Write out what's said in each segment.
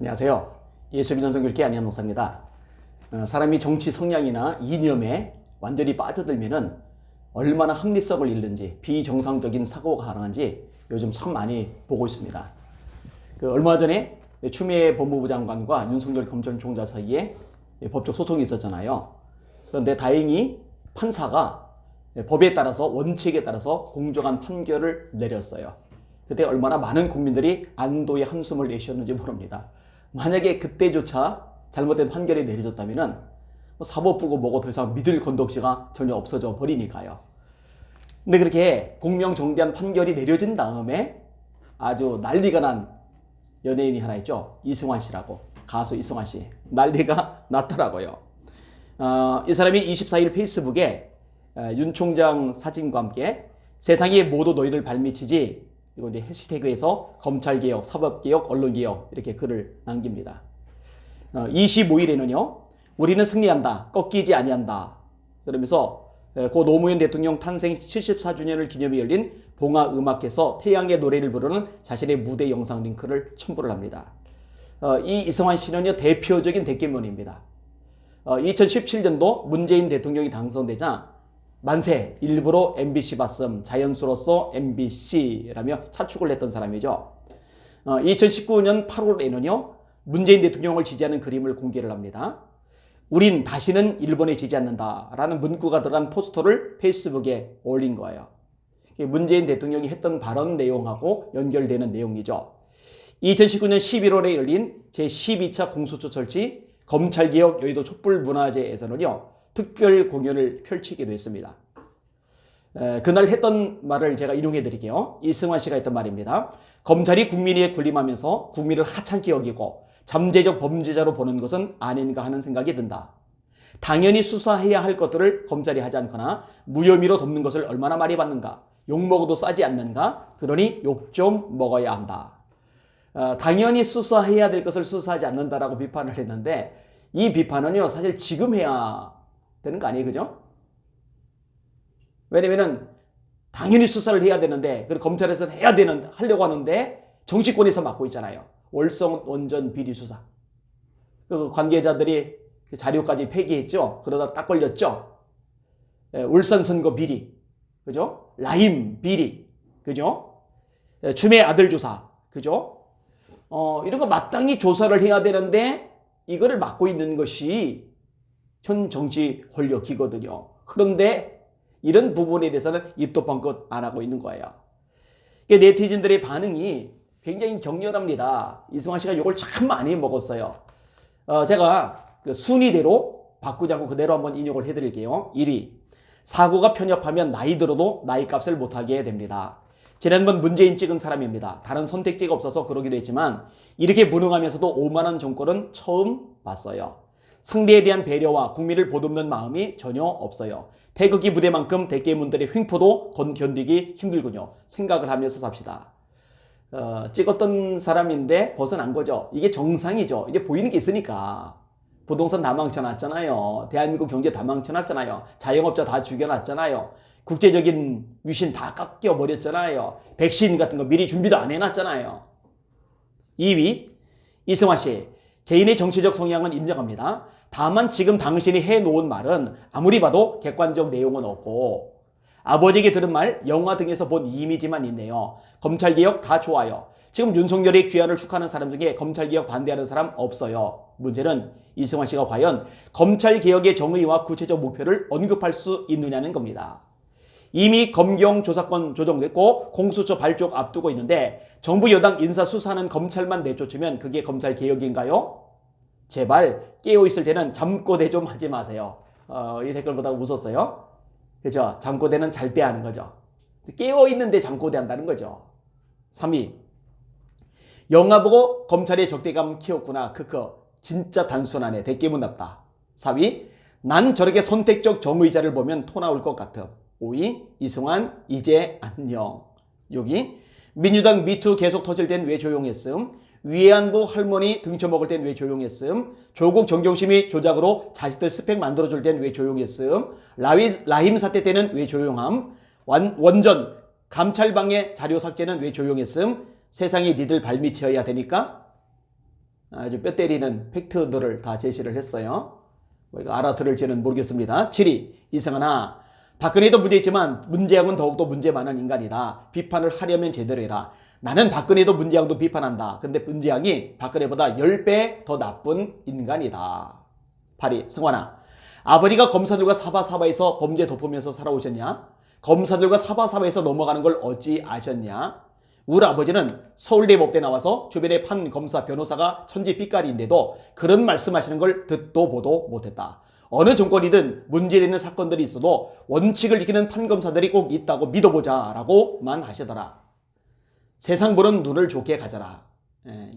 안녕하세요. 예수비전 선교회 안희한 목사입니다. 사람이 정치 성향이나 이념에 완전히 빠져들면은 얼마나 합리성을 잃는지, 비정상적인 사고가 가능한지 요즘 참 많이 보고 있습니다. 얼마 전에 추미애 법무부 장관과 윤석열 검찰총장 사이에 법적 소송이 있었잖아요. 그런데 다행히 판사가 법에 따라서, 원칙에 따라서 공정한 판결을 내렸어요. 그때 얼마나 많은 국민들이 안도의 한숨을 내쉬었는지 모릅니다. 만약에 그때조차 잘못된 판결이 내려졌다면 사법부고 뭐고 더 이상 믿을 건덕지가 전혀 없어져 버리니까요. 근데 그렇게 공명정대한 판결이 내려진 다음에 아주 난리가 난 연예인이 하나 있죠. 이승환 씨라고. 가수 이승환 씨. 난리가 났더라고요. 이 사람이 24일 페이스북에 윤 총장 사진과 함께 세상이 모두 너희를 발미치지, 이거 이제 해시태그에서 검찰개혁, 사법개혁, 언론개혁 이렇게 글을 남깁니다. 25일에는요, 우리는 승리한다, 꺾이지 아니한다. 그러면서 고 노무현 대통령 탄생 74주년을 기념해 열린 봉화음악회에서 태양의 노래를 부르는 자신의 무대 영상 링크를 첨부를 합니다. 이 이승환 씨는요, 대표적인 대깨문입니다. 2017년도 문재인 대통령이 당선되자 만세, 일부러 MBC 봤음, 자연수로서 MBC라며 차축을 했던 사람이죠. 2019년 8월에는요, 문재인 대통령을 지지하는 그림을 공개를 합니다. 우린 다시는 일본에 지지 않는다 라는 문구가 들어간 포스터를 페이스북에 올린 거예요. 문재인 대통령이 했던 발언 내용하고 연결되는 내용이죠. 2019년 11월에 열린 제12차 공수처 설치 검찰개혁 여의도 촛불문화제에서는요, 특별 공연을 펼치기도 했습니다. 그날 했던 말을 제가 인용해 드릴게요. 이승환 씨가 했던 말입니다. 검찰이 국민에 군림하면서 국민을 하찮게 여기고 잠재적 범죄자로 보는 것은 아닌가 하는 생각이 든다. 당연히 수사해야 할 것들을 검찰이 하지 않거나 무혐의로 덮는 것을 얼마나 많이 받는가. 욕먹어도 싸지 않는가. 그러니 욕 좀 먹어야 한다. 당연히 수사해야 될 것을 수사하지 않는다라고 비판을 했는데, 이 비판은요, 사실 지금 해야 되는 거 아니에요, 그죠? 왜냐면은 당연히 수사를 해야 되는데, 그리고 검찰에서는 하려고 하는데 정치권에서 맡고 있잖아요. 월성 원전 비리 수사. 그 관계자들이 그 자료까지 폐기했죠. 그러다 딱 걸렸죠. 울산 선거 비리, 그죠? 라임 비리, 그죠? 추미애 아들 조사, 그죠? 이런 거 마땅히 조사를 해야 되는데 이거를 맡고 있는 것이 현 정치 권력이거든요. 그런데 이런 부분에 대해서는 입도 뻥끗 안 하고 있는 거예요. 네티즌들의 반응이 굉장히 격렬합니다. 이승환 씨가 욕을 참 많이 먹었어요. 제가 그 순위대로 바꾸지 않고 그대로 한번 인용을 해드릴게요. 1위, 사고가 편협하면 나이 들어도 나이 값을 못하게 됩니다. 지난번 문재인 찍은 사람입니다. 다른 선택지가 없어서 그러기도 했지만 이렇게 무능하면서도 오만한 정권은 처음 봤어요. 상대에 대한 배려와 국민을 보듬는 마음이 전혀 없어요. 태극기 부대만큼 대깨문들의 횡포도 견디기 힘들군요. 생각을 하면서 삽시다. 찍었던 사람인데 벗어난 거죠. 이게 정상이죠. 이게 보이는 게 있으니까. 부동산 다 망쳐놨잖아요. 대한민국 경제 다 망쳐놨잖아요. 자영업자 다 죽여놨잖아요. 국제적인 위신 다 깎여버렸잖아요. 백신 같은 거 미리 준비도 안 해놨잖아요. 2위, 이승환 씨. 개인의 정치적 성향은 인정합니다. 다만 지금 당신이 해놓은 말은 아무리 봐도 객관적 내용은 없고, 아버지에게 들은 말, 영화 등에서 본 이미지만 있네요. 검찰개혁 다 좋아요. 지금 윤석열의 귀환을 축하하는 사람 중에 검찰개혁 반대하는 사람 없어요. 문제는 이승환 씨가 과연 검찰개혁의 정의와 구체적 목표를 언급할 수 있느냐는 겁니다. 이미 검경 조사권 조정됐고 공수처 발족 앞두고 있는데 정부 여당 인사 수사하는 검찰만 내쫓으면 그게 검찰개혁인가요? 제발 깨어있을 때는 잠꼬대 좀 하지 마세요. 이 댓글 보다가 웃었어요. 그죠? 잠꼬대는 잘 때 하는 거죠. 깨어있는데 잠꼬대 한다는 거죠. 3위, 영화 보고 검찰의 적대감 키웠구나. 크크. 진짜 단순하네. 대깨문답다. 4위, 난 저렇게 선택적 정의자를 보면 토 나올 것 같아. 5위, 이승환 이제 안녕. 6위, 민주당 미투 계속 터질 땐 왜 조용했음? 위안부 할머니 등쳐먹을 땐 왜 조용했음? 조국 정경심이 조작으로 자식들 스펙 만들어줄 땐 왜 조용했음? 라임 사태 때는 왜 조용함? 원전 감찰방해 자료 삭제는 왜 조용했음? 세상이 니들 발밑이어야 되니까? 아주 뼈 때리는 팩트들을 다 제시를 했어요. 뭐 이거 알아들을지는 모르겠습니다. 7위 이승환아, 박근혜도 문제있지만 문재양은 더욱더 문제 많은 인간이다. 비판을 하려면 제대로 해라. 나는 박근혜도 문재양도 비판한다. 근데 문재양이 박근혜보다 10배 더 나쁜 인간이다. 8위 승환아, 아버지가 검사들과 사바사바에서 범죄 덮으면서 살아오셨냐? 검사들과 사바사바에서 넘어가는 걸 어찌 아셨냐? 우리 아버지는 서울대 법대 나와서 주변에 판 검사 변호사가 천지 삐까리인데도 그런 말씀하시는 걸 듣도 보도 못했다. 어느 정권이든 문제되는 사건들이 있어도 원칙을 지키는 판검사들이 꼭 있다고 믿어보자 라고만 하시더라. 세상 보는 눈을 좋게 가져라.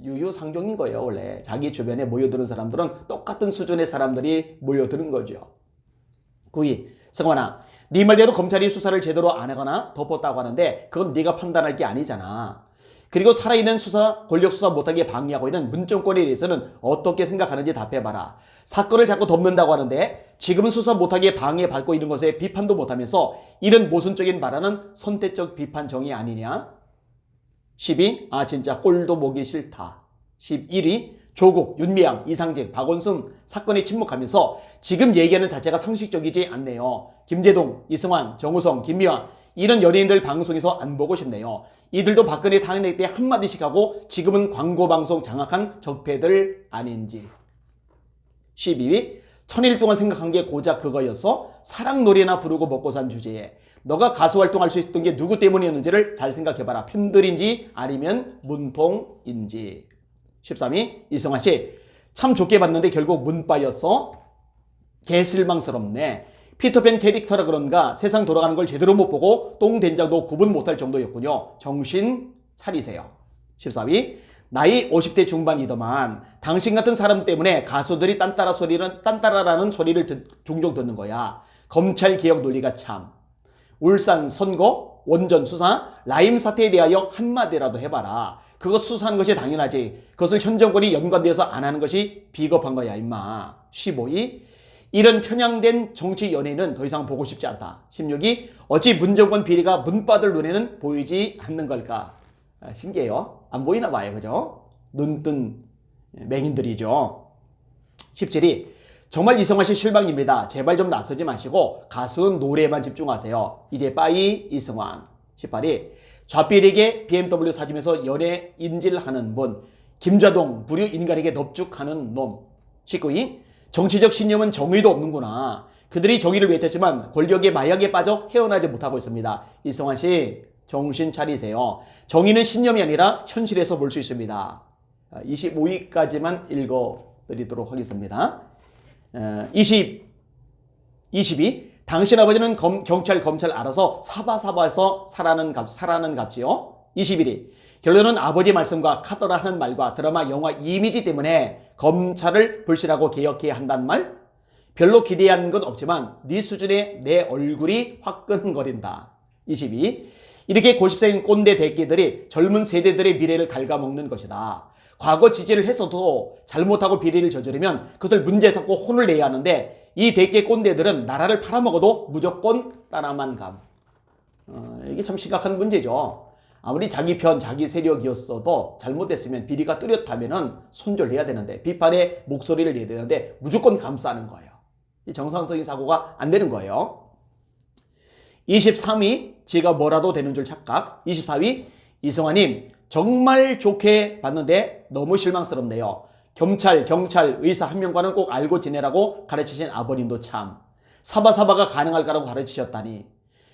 유유상종인 거예요. 원래 자기 주변에 모여드는 사람들은 똑같은 수준의 사람들이 모여드는 거죠. 9위 승환아, 네 말대로 검찰이 수사를 제대로 안 하거나 덮었다고 하는데 그건 네가 판단할 게 아니잖아. 그리고 살아있는 수사, 권력 수사 못하게 방해하고 있는 문정권에 대해서는 어떻게 생각하는지 답해봐라. 사건을 자꾸 덮는다고 하는데 지금은 수사 못하게 방해받고 있는 것에 비판도 못하면서 이런 모순적인 발언은 선택적 비판 정의 아니냐? 10위 진짜 꼴도 보기 싫다. 11위 조국, 윤미향, 이상직, 박원순 사건에 침묵하면서 지금 얘기하는 자체가 상식적이지 않네요. 김재동, 이승환, 정우성, 김미화 이런 연예인들 방송에서 안 보고 싶네요. 이들도 박근혜 탄핵 때 한마디씩 하고 지금은 광고방송 장악한 적폐들 아닌지. 12위 1000일 동안 생각한 게 고작 그거였어? 사랑 노래나 부르고 먹고 산 주제에 너가 가수 활동할 수 있었던 게 누구 때문이었는지를 잘 생각해봐라. 팬들인지 아니면 문통인지. 13위 이승환 씨, 참 좋게 봤는데 결국 문빠였어? 개실망스럽네. 피터팬 캐릭터라 그런가 세상 돌아가는 걸 제대로 못 보고 똥된장도 구분 못할 정도였군요. 정신 차리세요. 14위 나이 50대 중반이더만 당신 같은 사람 때문에 가수들이 딴따라라는 소리를 종종 듣는 거야. 검찰개혁 논리가 참. 울산 선거, 원전 수사, 라임 사태에 대하여 한마디라도 해봐라. 그거 수사하는 것이 당연하지. 그것을 현 정권이 연관되어서 안 하는 것이 비겁한 거야 임마. 15위 이런 편향된 정치 연예인은 더 이상 보고 싶지 않다. 16위 어찌 문정권 비리가 문바들 눈에는 보이지 않는 걸까. 신기해요. 안 보이나 봐요. 그죠? 눈뜬 맹인들이죠. 17위 정말 이승환 씨 실망입니다. 제발 좀 나서지 마시고 가수는 노래만 집중하세요. 이제 빠이 이승환. 18위 좌필에게 BMW 사주면서 연애 인질하는 분. 김좌동 부류 인간에게 넙죽하는 놈. 19위 정치적 신념은 정의도 없는구나. 그들이 정의를 외쳤지만 권력의 마약에 빠져 헤어나지 못하고 있습니다. 이승환 씨 정신 차리세요. 정의는 신념이 아니라 현실에서 볼 수 있습니다. 25위까지만 읽어드리도록 하겠습니다. 20위 당신 아버지는 검찰 알아서 사바사바에서 사라는 값지요. 21위 결론은 아버지 말씀과 카더라 하는 말과 드라마 영화 이미지 때문에 검찰을 불신하고 개혁해야 한다는 말. 별로 기대한 건 없지만 네 수준의 내 얼굴이 화끈거린다. 22위 이렇게 고집센 꼰대 대끼들이 젊은 세대들의 미래를 갉아먹는 것이다. 과거 지지를 했어도 잘못하고 비리를 저지르면 그것을 문제 삼고 혼을 내야 하는데 이 대깨 꼰대들은 나라를 팔아먹어도 무조건 따라만 감. 이게 참 심각한 문제죠. 아무리 자기 편, 자기 세력이었어도 잘못됐으면 비리가 뚜렷하면은 손절해야 되는데 비판의 목소리를 내야 되는데 무조건 감싸는 거예요. 이 정상적인 사고가 안 되는 거예요. 23위 제가 뭐라도 되는 줄 착각. 24위 이승환님 정말 좋게 봤는데 너무 실망스럽네요. 경찰, 의사 한 명과는 꼭 알고 지내라고 가르치신 아버님도 참 사바사바가 가능할까라고 가르치셨다니.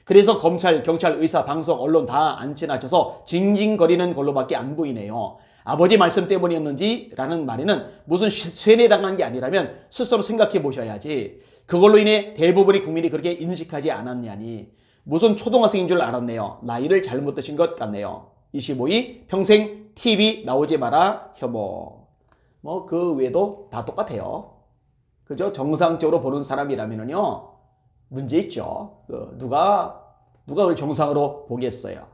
그래서 검찰, 의사, 방송, 언론 다 안 친하셔서 징징거리는 걸로밖에 안 보이네요. 아버지 말씀 때문이었는지 라는 말에는 무슨 쇠뇌당한 게 아니라면 스스로 생각해 보셔야지. 그걸로 인해 대부분의 국민이 그렇게 인식하지 않았냐니. 무슨 초등학생인 줄 알았네요. 나이를 잘못 드신 것 같네요. 25위 평생 TV 나오지 마라 혐오. 뭐 그 외에도 다 똑같아요. 그죠? 정상적으로 보는 사람이라면요 문제 있죠. 누가 그걸 정상으로 보겠어요.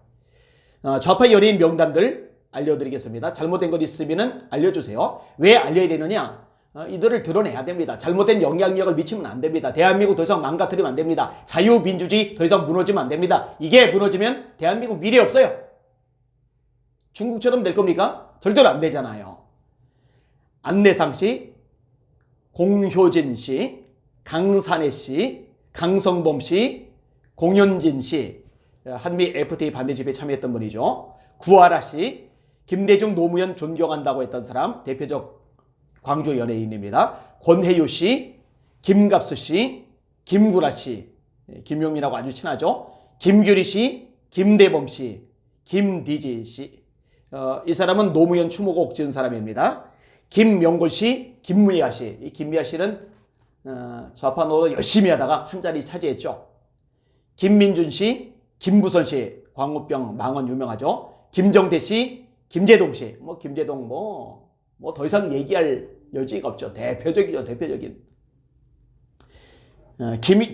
좌파 연예인 명단들 알려드리겠습니다. 잘못된 것 있으면 알려주세요. 왜 알려야 되느냐? 이들을 드러내야 됩니다. 잘못된 영향력을 미치면 안 됩니다. 대한민국 더 이상 망가뜨리면 안 됩니다. 자유민주주의 더 이상 무너지면 안 됩니다. 이게 무너지면 대한민국 미래 없어요. 중국처럼 될 겁니까? 절대로 안 되잖아요. 안내상 씨, 공효진 씨, 강산혜 씨, 강성범 씨, 공현진 씨, 한미 FTA 반대 집회에 참여했던 분이죠. 구하라 씨, 김대중 노무현 존경한다고 했던 사람, 대표적 광주 연예인입니다. 권혜유 씨, 김갑수 씨, 김구라 씨, 김용민하고 아주 친하죠. 김규리 씨, 김대범 씨, 김디지 씨. 이 사람은 노무현 추모곡 지은 사람입니다. 김명골 씨, 김무야 씨. 이 김무야 씨는 좌파 노릇 열심히 하다가 한 자리 차지했죠. 김민준 씨, 김부선 씨, 광우병 망언 유명하죠. 김정태 씨, 김재동 씨. 김재동 더 이상 얘기할 여지가 없죠. 대표적이죠, 대표적인.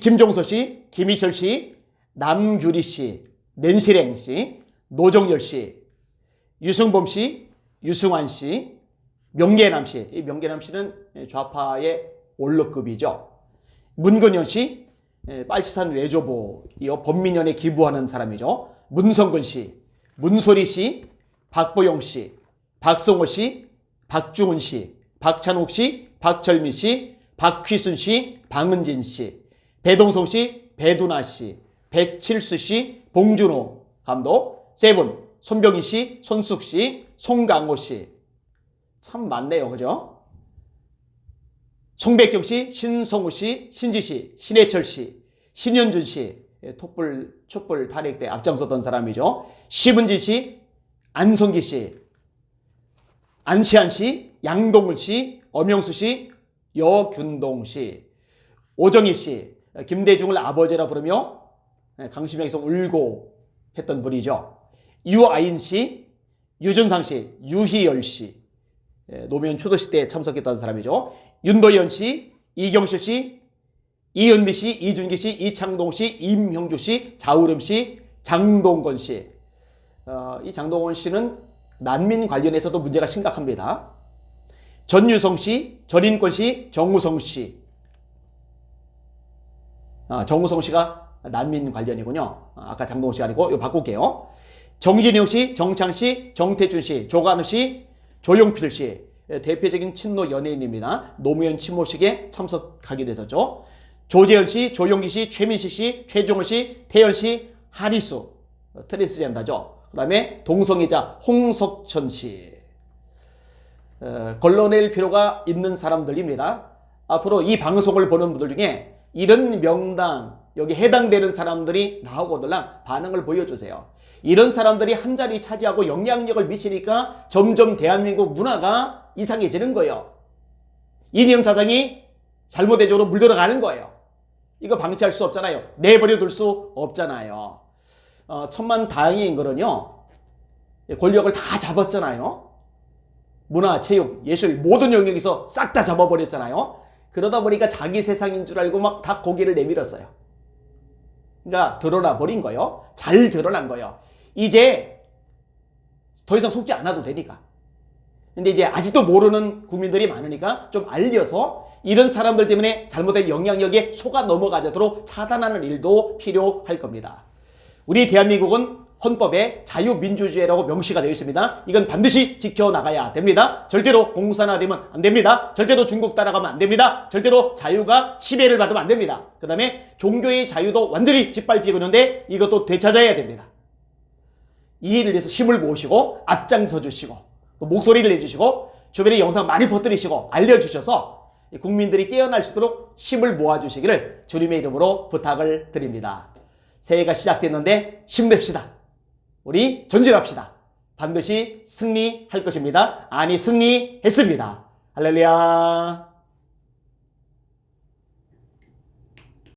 김종서 씨, 김희철 씨, 남규리 씨, nen시랭 씨, 노정열 씨, 유승범 씨, 유승환 씨, 명계남 씨. 이 명계남 씨는 좌파의 원로급이죠. 문근영 씨, 빨치산 외조부, 범민연에 기부하는 사람이죠. 문성근 씨, 문소리 씨, 박보영 씨, 박성호 씨, 박중훈 씨, 박찬욱 씨, 박철미 씨, 박휘순 씨, 박은진 씨, 배동성 씨, 배두나 씨, 백칠수 씨, 봉준호 감독, 세븐, 손병희 씨, 손숙 씨, 송강호 씨. 참 많네요. 그죠? 송백경 씨, 신성우 씨, 신지 씨, 신해철 씨, 신현준 씨, 촛불 탄핵 때 앞장섰던 사람이죠. 시분지 씨, 안성기 씨, 안치한 씨, 양동훈 씨, 엄영수 씨, 여균동 씨, 오정희 씨, 김대중을 아버지라 부르며 강심장에서 울고 했던 분이죠. 유아인 씨, 유준상 씨, 유희열 씨, 노무현 추도식 때 참석했던 사람이죠. 윤도현 씨, 이경실 씨, 이은미 씨, 이준기 씨, 이창동 씨, 임형주 씨, 자우름 씨, 장동건 씨. 이 장동건 씨는 난민 관련해서도 문제가 심각합니다. 전유성 씨, 전인권 씨, 정우성 씨. 정우성 씨가 난민 관련이군요. 아까 장동건 씨가 아니고 이거 바꿀게요. 정진영 씨, 정창 씨, 정태준 씨, 조관우 씨, 조용필 씨. 대표적인 친노 연예인입니다. 노무현 침몰식에 참석하게 됐었죠. 조재현 씨, 조용기 씨, 최민식 씨, 최종원 씨, 태연 씨, 하리수. 트랜스젠더죠. 그 다음에 동성애자 홍석천 씨. 걸러낼 필요가 있는 사람들입니다. 앞으로 이 방송을 보는 분들 중에 이런 명당, 여기 해당되는 사람들이 나오거들랑 반응을 보여주세요. 이런 사람들이 한 자리 차지하고 영향력을 미치니까 점점 대한민국 문화가 이상해지는 거예요. 이념 사상이 잘못된 쪽으로 물들어가는 거예요. 이거 방치할 수 없잖아요. 내버려둘 수 없잖아요. 천만다행인 거는요. 권력을 다 잡았잖아요. 문화, 체육, 예술 모든 영역에서 싹 다 잡아버렸잖아요. 그러다 보니까 자기 세상인 줄 알고 막 다 고개를 내밀었어요. 그러니까 드러나 버린 거예요. 잘 드러난 거예요. 이제 더 이상 속지 않아도 되니까. 근데 이제 아직도 모르는 국민들이 많으니까 좀 알려서 이런 사람들 때문에 잘못된 영향력에 속아 넘어가도록 차단하는 일도 필요할 겁니다. 우리 대한민국은 헌법에 자유민주주의라고 명시가 되어 있습니다. 이건 반드시 지켜나가야 됩니다. 절대로 공산화되면 안 됩니다. 절대로 중국 따라가면 안 됩니다. 절대로 자유가 침해를 받으면 안 됩니다. 그 다음에 종교의 자유도 완전히 짓밟히고 있는데 이것도 되찾아야 됩니다. 이 일을 위해서 힘을 모으시고 앞장서 주시고 또 목소리를 내주시고 주변에 영상 많이 퍼뜨리시고 알려주셔서 국민들이 깨어날 수 있도록 힘을 모아주시기를 주님의 이름으로 부탁을 드립니다. 새해가 시작됐는데 힘냅시다. 우리 전진합시다. 반드시 승리할 것입니다. 아니 승리했습니다. 할렐루야.